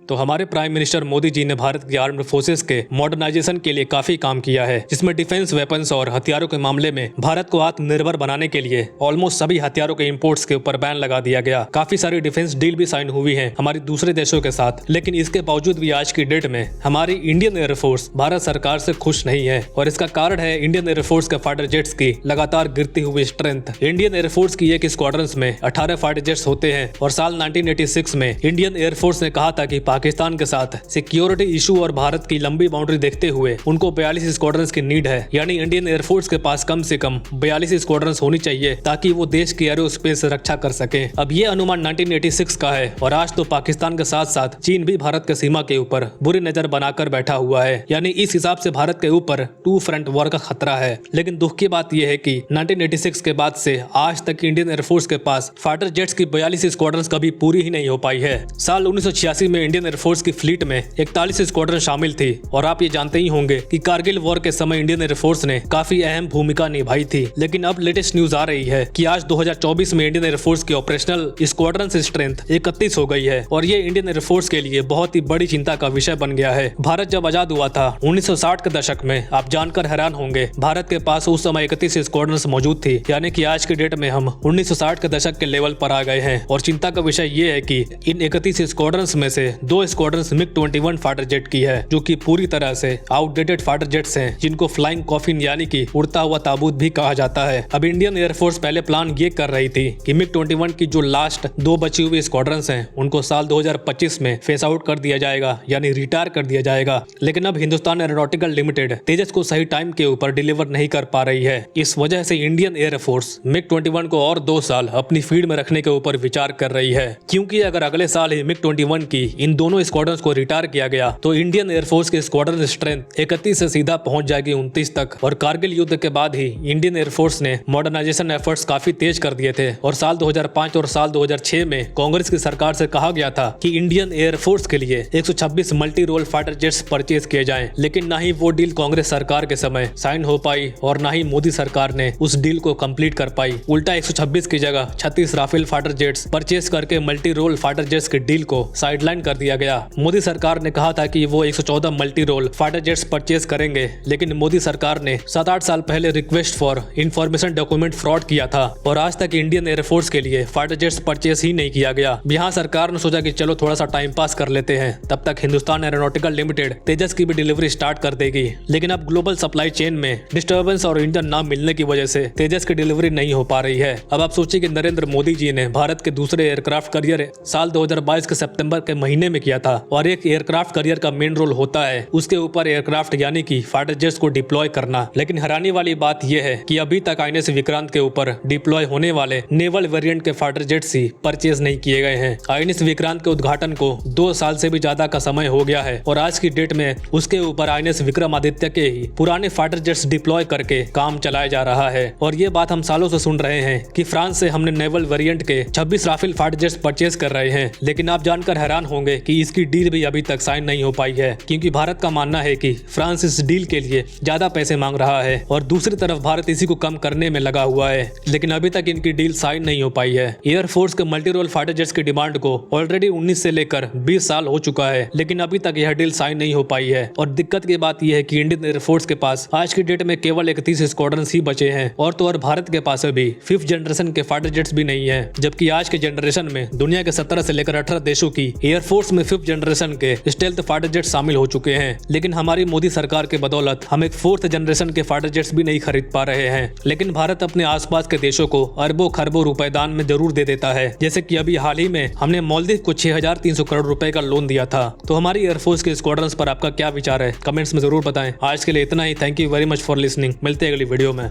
तो हमारे prime minister Modi ji ने भारत की आर्म्ड फोर्सेस के मॉडर्नाइजेशन के लिए काफी काम किया है, जिसमें डिफेंस वेपन्स और हथियारों के मामले में भारत को आत्मनिर्भर बनाने के लिए ऑलमोस्ट सभी हथियारों के इंपोर्ट्स के ऊपर बैन लगा दिया गया। काफी सारी डिफेंस डील भी साइन हुई है हमारी दूसरे देशों के साथ, लेकिन इसके बावजूद भी आज की डेट में हमारी इंडियन एयरफोर्स भारत सरकार से खुश नहीं है और इसका कारण है इंडियन एयरफोर्स के फाइटर जेट्स की लगातार गिरती हुई स्ट्रेंथ। इंडियन एयरफोर्स की एक स्क्वाड्रंस में 18 फाइटर जेट्स होते हैं और साल 1986 में इंडियन एयरफोर्स ने कहा था कि पाकिस्तान के साथ सिक्योरिटी इशू और भारत की लंबी बाउंड्री देखते हुए उनको 42 स्क्वाड्रंस की नीड है, यानी इंडियन एयरफोर्स के पास कम से कम 42 स्क्वाड्रंस होनी चाहिए ताकि वो देश की एरोस्पेस रक्षा कर सके। अब ये अनुमान 1986 का है और आज तो पाकिस्तान के साथ साथ चीन भी भारत के सीमा के ऊपर बुरी नजर बनाकर बैठा हुआ है, यानी इस हिसाब से भारत के ऊपर टू फ्रंट वॉर का खतरा है। लेकिन दुख की बात यह है कि 1986 के बाद से आज तक इंडियन एयरफोर्स के पास फाइटर जेट्स की 42 स्क्वाड्रंस कभी पूरी ही नहीं हो पाई है। साल 1986 में इंडियन एयरफोर्स की फ्लीट में 41 स्क्वाड्रन शामिल थी और आप ये जानते ही होंगे कि कारगिल वॉर के समय इंडियन एयरफोर्स ने काफी अहम भूमिका निभाई थी। लेकिन अब लेटेस्ट न्यूज आ रही है कि आज 2024 में इंडियन एयरफोर्स की ऑपरेशनल स्क्वाड्रन स्ट्रेंथ 31 हो गई है और ये इंडियन एयरफोर्स के लिए बहुत ही बड़ी चिंता का विषय बन गया है। भारत जब आजाद हुआ था 1960 के दशक में, आप जानकर हैरान होंगे भारत के पास उस समय 31 स्क्वाड्रन मौजूद थी, यानी कि आज के डेट में हम 1960 के दशक के लेवल पर आ गए हैं। और चिंता का विषय ये है कि इन 31 स्क्वाड्रंस में से 2 स्क्वाड्रंस MiG-21 फाइटर जेट की है, जो कि पूरी तरह से आउटडेटेड फाइटर जेट्स हैं, जिनको फ्लाइंग कॉफिन यानी कि उड़ता हुआ ताबूत भी कहा जाता है। अब इंडियन एयरफोर्स पहले प्लान ये कर रही थी कि MiG-21 की जो लास्ट 2 बची हुई स्क्वाड्रंस हैं उनको साल 2025 में फेस आउट कर दिया जाएगा, यानी रिटायर कर दिया जाएगा। लेकिन अब हिंदुस्तान एरोनॉटिकल लिमिटेड तेजस को सही टाइम के ऊपर डिलीवर नहीं कर पा रही है। इस वजह से इंडियन एयरफोर्स MiG-21 को और 2 साल अपनी फील्ड में रखने के ऊपर विचार कर रही है, क्योंकि अगर अगले साल ही MiG-21 की इन दोनों स्क्वाड्रंस को रिटायर किया गया तो इंडियन एयरफोर्स की स्क्वाड्रन स्ट्रेंथ 31 से सीधा पहुंच जाएगी 29 तक। और कारगिल युद्ध के बाद ही इंडियन एयरफोर्स ने मॉडर्नाइजेशन एफर्ट्स काफी तेज कर दिए थे और साल 2005 और साल 2006 में कांग्रेस की सरकार से कहा गया था कि इंडियन एयरफोर्स के लिए 126 multi role fighter jets purchase किए जाएं, लेकिन ना ही वो डील कांग्रेस सरकार के समय साइन हो पाई और ना ही मोदी सरकार ने उस डील को कंप्लीट कर पाई। उल्टा 126 की जगह 36 राफेल फाइटर जेट्स परचेज करके मल्टी रोल फाइटर जेट्स के डील को साइडलाइन कर दिया गया। मोदी सरकार ने कहा था कि वो 114 multi role fighter jets purchase करेंगे, लेकिन मोदी सरकार ने 7-8 साल पहले request for information document fraud किया था और आज तक इंडियन एयरफोर्स के लिए फाइटर जेट्स परचेज ही नहीं किया गया। यहाँ सरकार ने सोचा कि चलो थोड़ा सा टाइम पास कर लेते हैं, तब तक हिंदुस्तान एरोनॉटिकल लिमिटेड तेजस की भी डिलीवरी स्टार्ट कर देगी। लेकिन अब ग्लोबल सप्लाई चेन में डिस्टर्बेंस और इंजन ना मिलने की वजह से तेजस की डिलीवरी नहीं हो पा रही है। अब आप सोचिए कि नरेंद्र मोदी जी ने भारत के दूसरे एयरक्राफ्ट करियर साल 2022 के सितंबर के महीने में किया था और एक एयरक्राफ्ट करियर का मेन रोल होता है उसके ऊपर एयरक्राफ्ट यानी कि फाइटर जेट्स को डिप्लॉय करना। लेकिन हैरानी वाली बात यह है कि अभी तक INS विक्रांत के ऊपर डिप्लॉय होने वाले नेवल वेरिएंट के फाइटर जेट्स ही परचेज नहीं किए गए हैं। INS विक्रांत के उद्घाटन को 2 साल से भी ज्यादा का समय हो गया है और आज की डेट में उसके ऊपर INS विक्रमादित्य के ही पुराने फाइटर जेट्स डिप्लॉय करके काम चलाया जा रहा है। और ये बात हम सालों से सुन रहे हैं कि फ्रांस से हमने नेवल वेरिएंट के 26 राफेल फाइटर जेट्स परचेज कर रहे हैं, लेकिन आप जानकर हैरान होंगे कि इसकी डील भी अभी तक साइन नहीं हो पाई है, क्योंकि भारत का मानना है कि फ्रांस इस डील के लिए ज्यादा पैसे मांग रहा है और दूसरी तरफ भारत इसी को कम करने में लगा हुआ है। लेकिन अभी तक इनकी डील साइन नहीं हो पाई है। एयरफोर्स के मल्टी रोल फाइटर जेट्स की डिमांड को ऑलरेडी 19 से लेकर 20 साल हो चुका है, लेकिन अभी तक यह डील साइन नहीं हो पाई है। और दिक्कत की बात यह है कि इंडियन एयरफोर्स के पास आज की डेट में केवल 31 स्क्वाड्रन ही बचे हैं और तो और भारत के पास अभी 5th जनरेशन के फाइटर जेट्स भी नहीं है, जबकि आज के जनरेशन में दुनिया के 17 से लेकर 18 देशों की एयरफोर्स में 5th जनरेशन के स्टेल्थ फाइटर जेट्स शामिल हो चुके हैं। लेकिन हमारी मोदी सरकार के बदौलत हम एक 4th जनरेशन के फाइटर जेट्स भी नहीं खरीद पा रहे हैं। लेकिन भारत अपने आसपास के देशों को अरबों खरबों रुपए दान में जरूर दे देता है, जैसे कि अभी हाल ही में हमने मालदीव को 6300 करोड़ रुपए का लोन दिया था। तो हमारी एयरफोर्स के स्क्वाड्रंस पर आपका क्या विचार है, कमेंट्स में जरूर बताएं। आज के लिए इतना ही। Thank you very much for listening. मिलते हैं अगली वीडियो में।